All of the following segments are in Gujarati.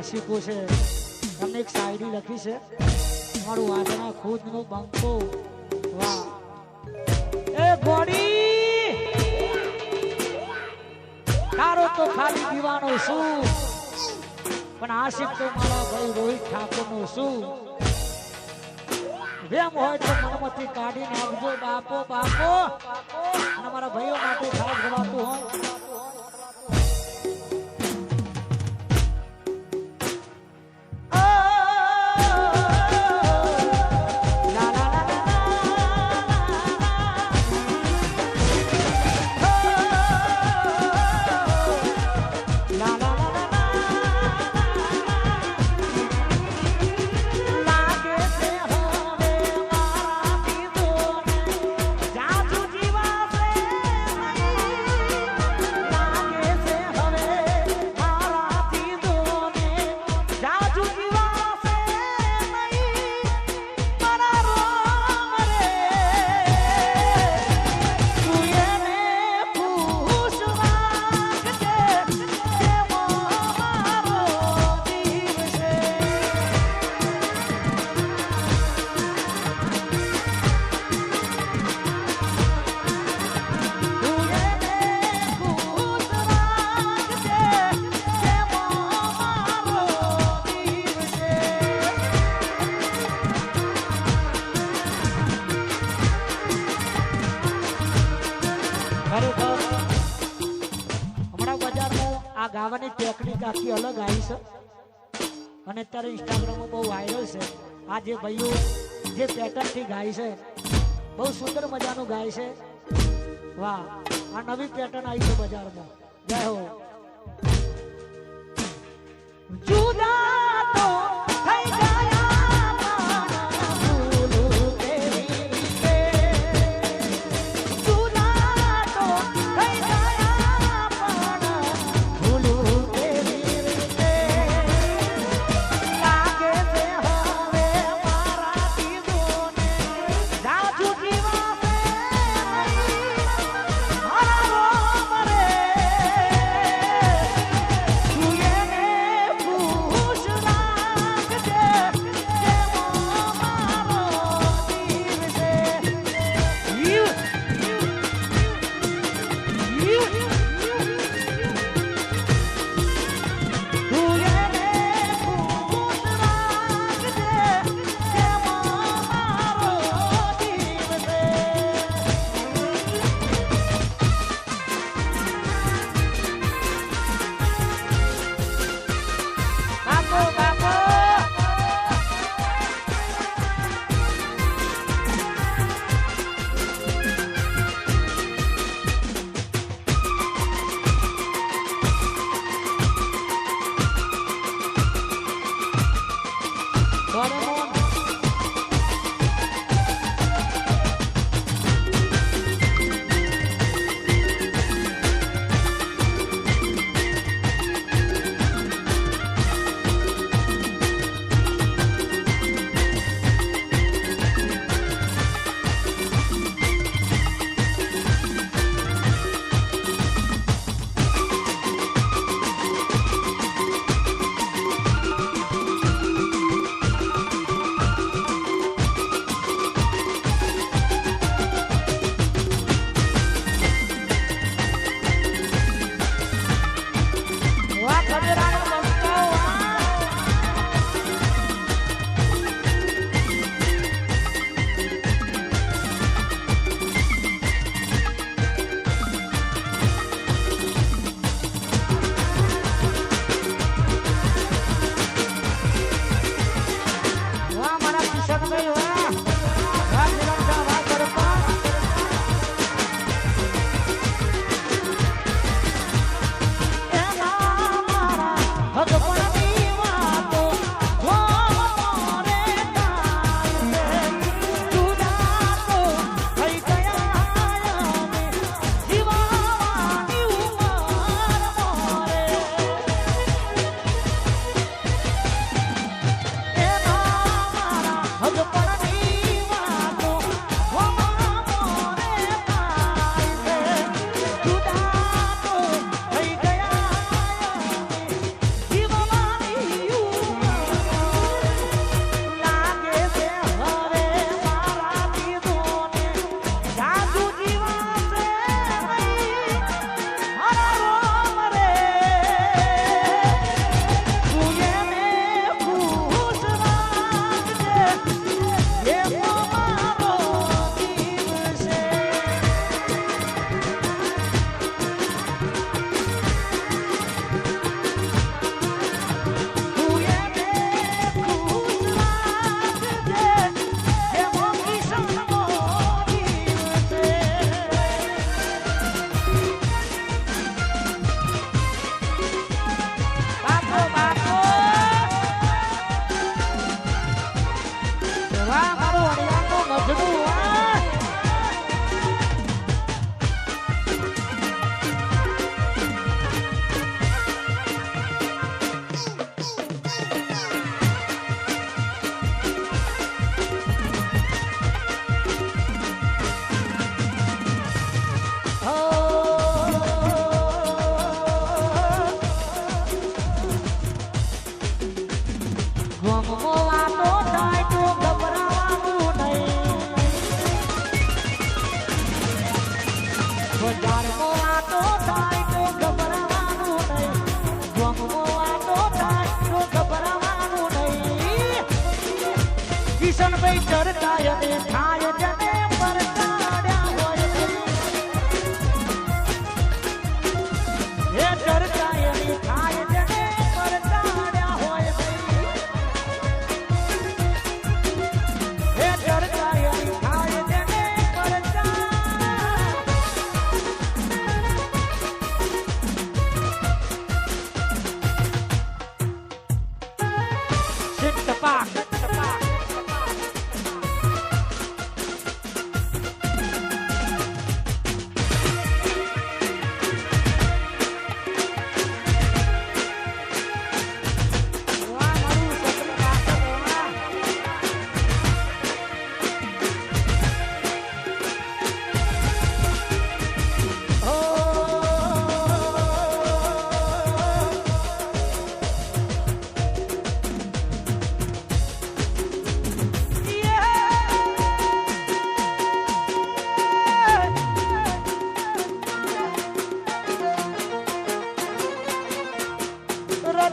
આશિકો છે એમને એક શાયરી લખી છે મારું વાસણા ખુદ નો બંકો વાહ એ ગોડી તારો તો ખાલી દીવાનો છું પણ આશિક તો મારા ભાઈ રોહિત ઠાકોર નો છું વેમ હોય તો મનમાંથી કાઢી નાખજો બાપો બાપો અને મારા ભાઈઓ માટે ખાસ ગવાતું હોય ગાવાની ટેકનિક આખી અલગ આવી છે અને અત્યારે ઇન્સ્ટાગ્રામમાં બહુ વાયરલ છે. આ જે ભાઈઓ જે પેટર્નથી ગાય છે બહુ સુંદર મજાનું ગાય છે. વાહ, આ નવી પેટર્ન આવી છે બજારમાં. જય હો. જુદા તો થઈ ગયા ભૂલું કેવી રીતે, જુદા તો થઈ ગયા ભૂલું કેવી રીતે, લાગે છે હવે મારાથી બોને જાજુ જીવાશે નહીં મારા રોમ રે.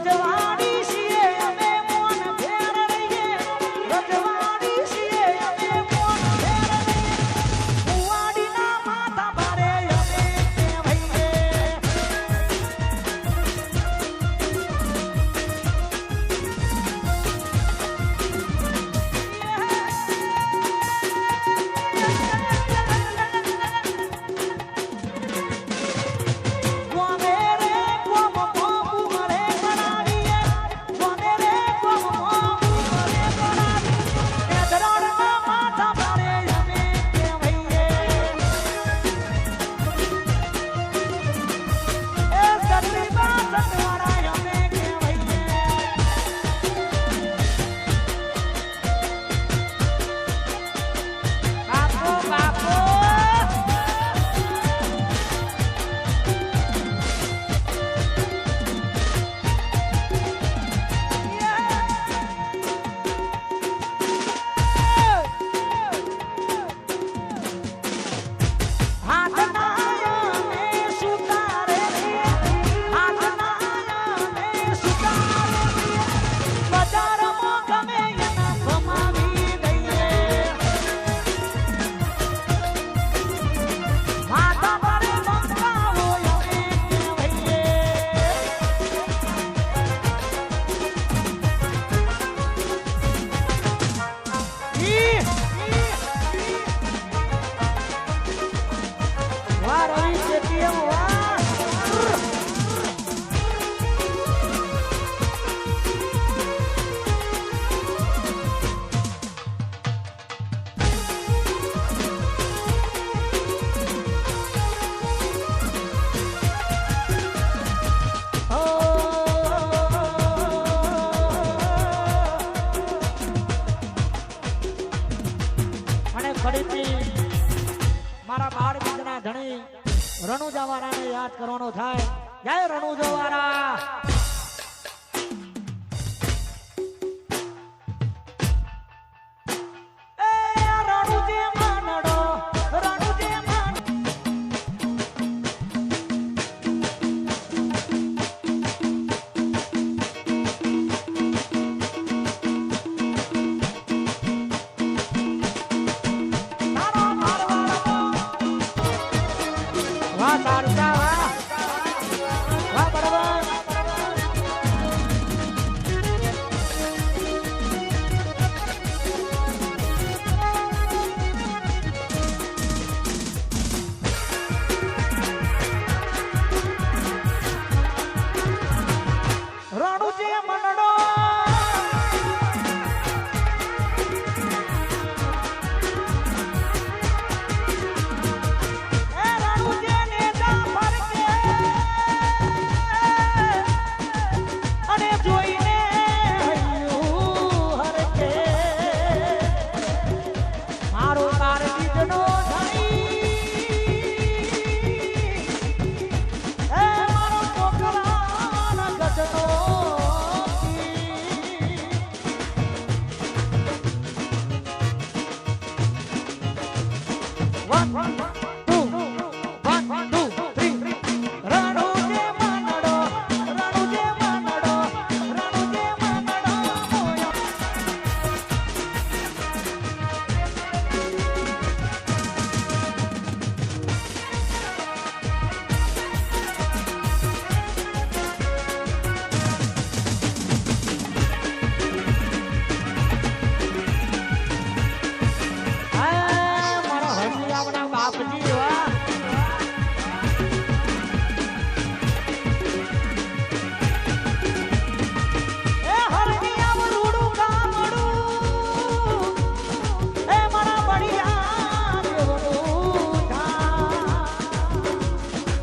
રજવાડી છીએ અમે મોન ફેર રહીએ રજવાડી છીએ અમે મોન ફેર રહીએ કુવાડીના માથા ભારે અમે કહેવાઈએ મારા બાળ મિત્રના ધણી રણુજાવાળાને યાદ કરવાનો થાય જય રણુજાવાળા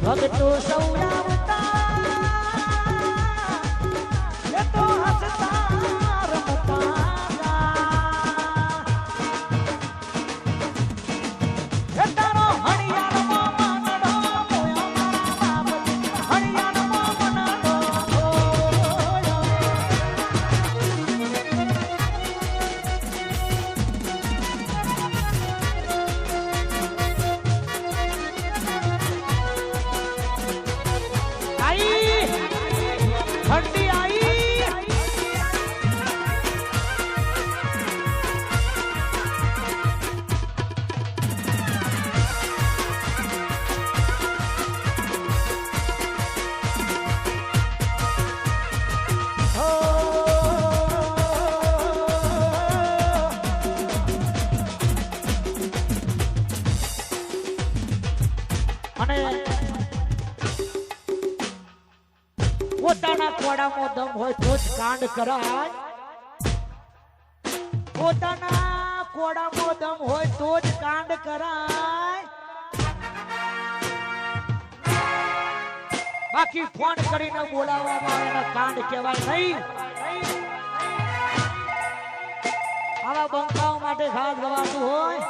ભગતો સૌ આવતા એ તો હસતા રમતા એ તારો હણિયાનો મનડો મોયો મારા બાપ હણિયાનો મનડો ठंडी आई પોતાના કોડામાં દમ હોય તો જ કાંડ કરાય પોતાના કોડામાં દમ હોય તો જ કાંડ કરાય બાકી ફોન કરીને બોલાવવામાં આવે કાંડ કહેવાય નહીં આવા બંકાઓ માટે ખાસ ગવાતું હોય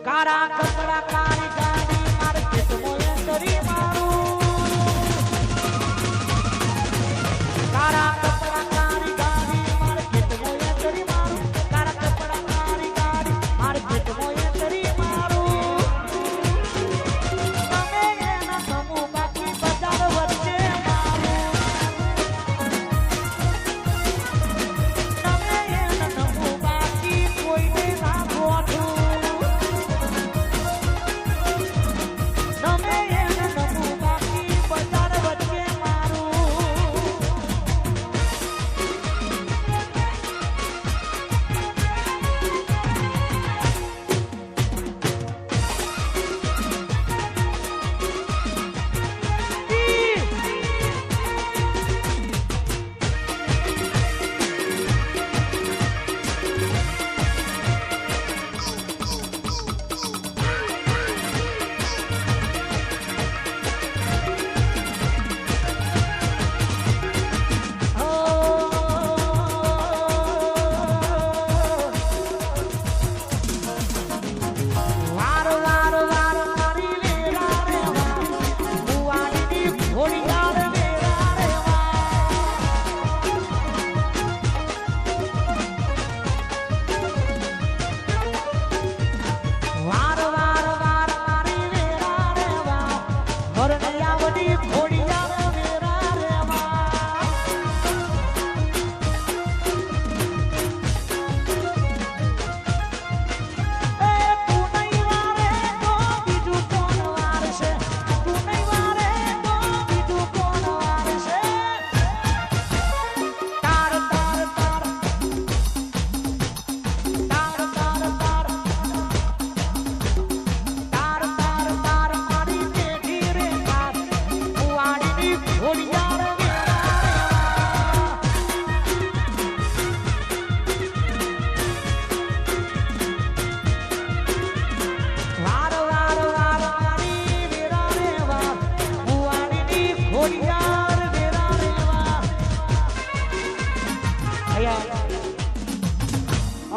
કારા કપડા કાળી ગાડી માર્કેટ મોય તરી મારું કારા કપડા કાળી ગાડી માર્કેટ મોય તરી મારું કારા કપડા કાળી ગાડી માર્કેટ મોય તરી મારું તમે એના સમૂહ બાકી બજાર વચ્ચે મારું તમે એના સમૂહ બાકી કોઈને ના ગોઠું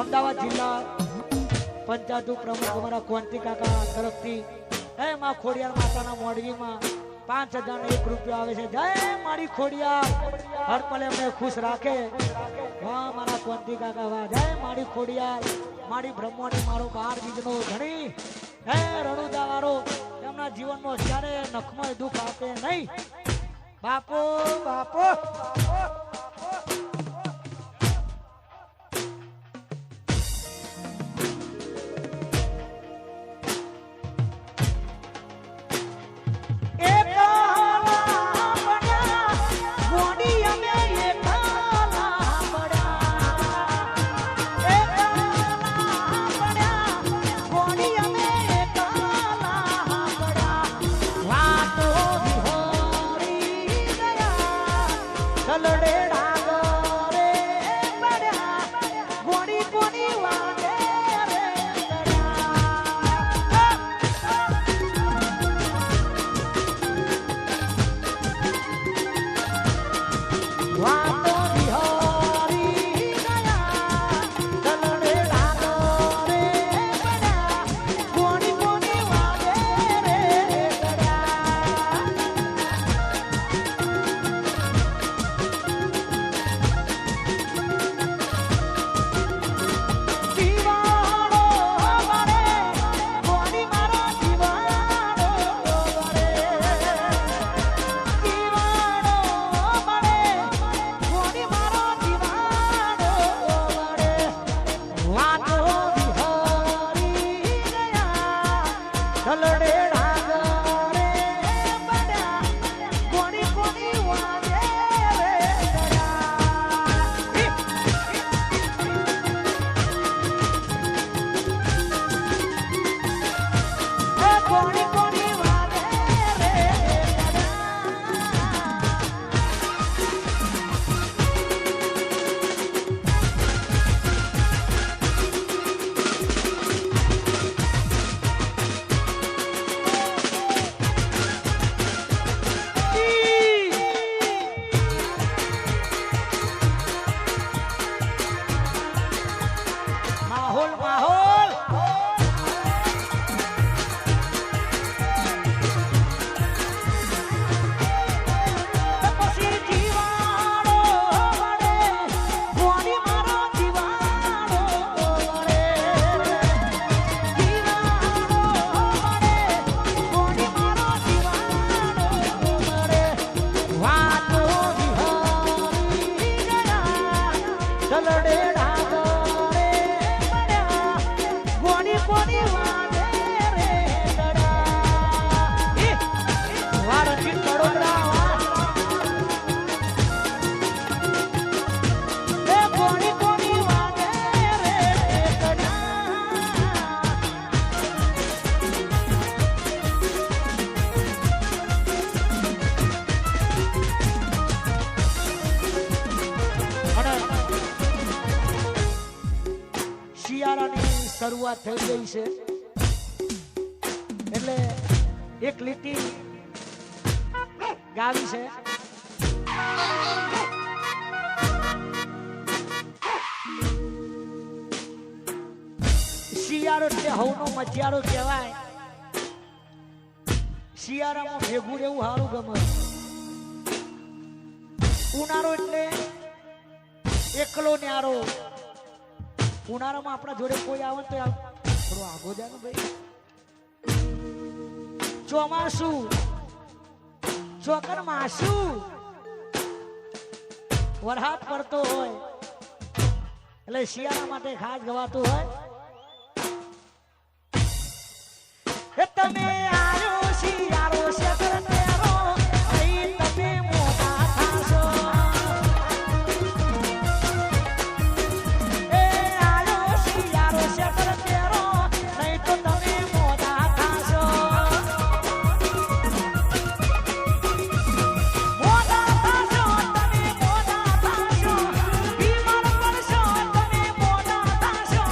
અમદાવાદ જિલ્લા પંચાયત પ્રમુખ અમારા કોંતી કાકા તરફથી હે માં ખોડિયાર માતાના મોડવીમાં 5000 રૂપિયા આવે છે જય મારી ખોડિયાર હર પલે અમને ખુશ રાખે વાહ મારા કોંતી કાકા વાહ જય મારી ખોડિયાર મારી બ્રહ્મણી મારો 12 બીજનો ધણી હે રણુદા વાળો એમના જીવનમાં ક્યારે નખમાં દુઃખ આપે નહીં બાપો બાપો કોની વાગે રે દડા વારથી તડોદરા એ કોની કોની વાગે રે શિયાળાની શરૂઆત થઈ ગઈ છે એટલે એક લીટી ગાવી છે શિયાળો એટલે હવનો મજિયાળો કહેવાય શિયાળામાં ભેગું રહેવું સારું ગમે ઉનાળો એટલે એકલો ન્યારો ઉનાળામાં આપણા જોડે કોઈ આવે તો થોડું આગો જાય ભાઈ ચોમાસું ચોકર માસું વરસાદ પડતો હોય એટલે શિયાળા માટે ખાસ ગવાતું હોય એ તમે આયો શિયાળો શેતર તેરો અહીં તમે મોટા થાશો એ આયો શિયાળો શેતર તેરો નહીં તો તમે મોટા થાશો મોટા થાશો તમે મોટા થાશો બીમાર પડશો તમે મોટા થાશો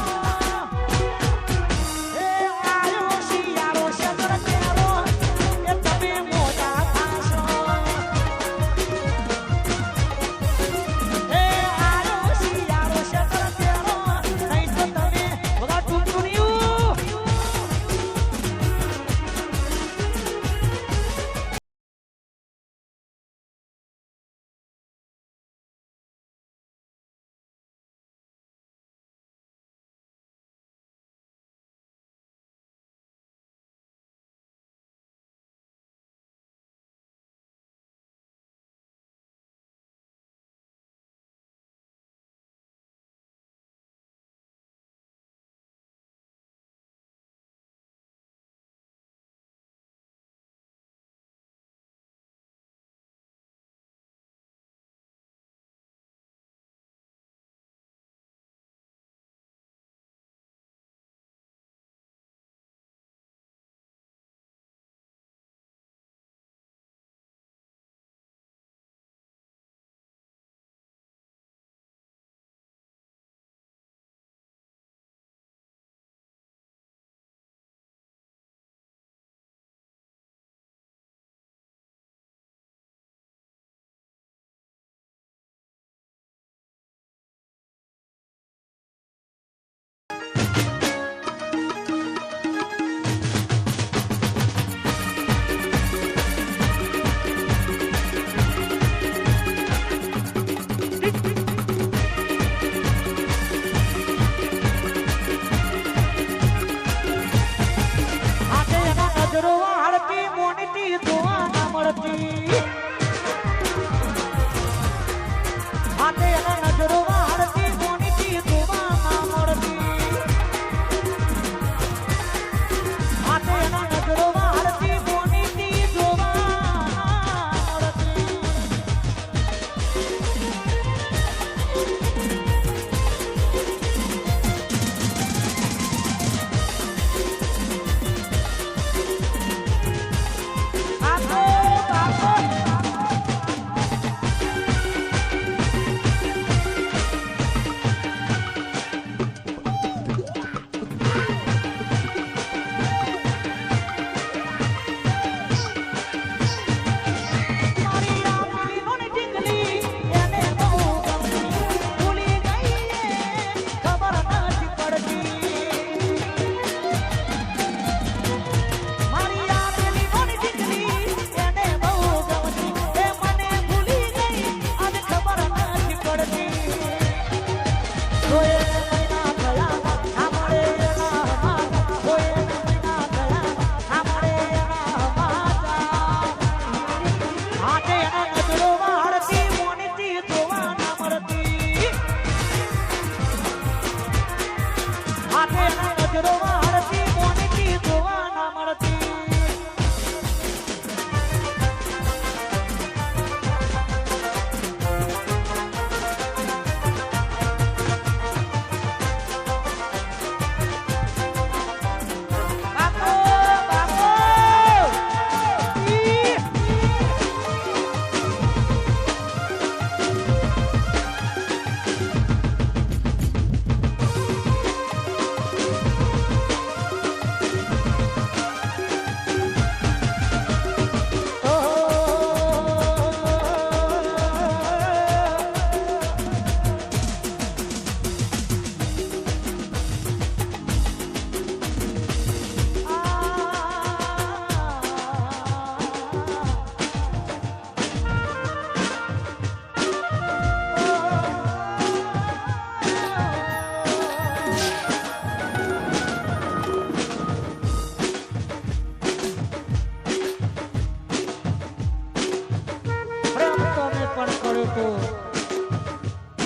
તો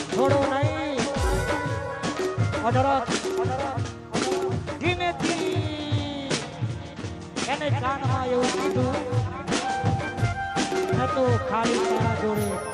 થોડો નહીં અઢળક ધીમેથી એને કાનમાં એવું કીધું મેં તો ખાલી તારા જોડે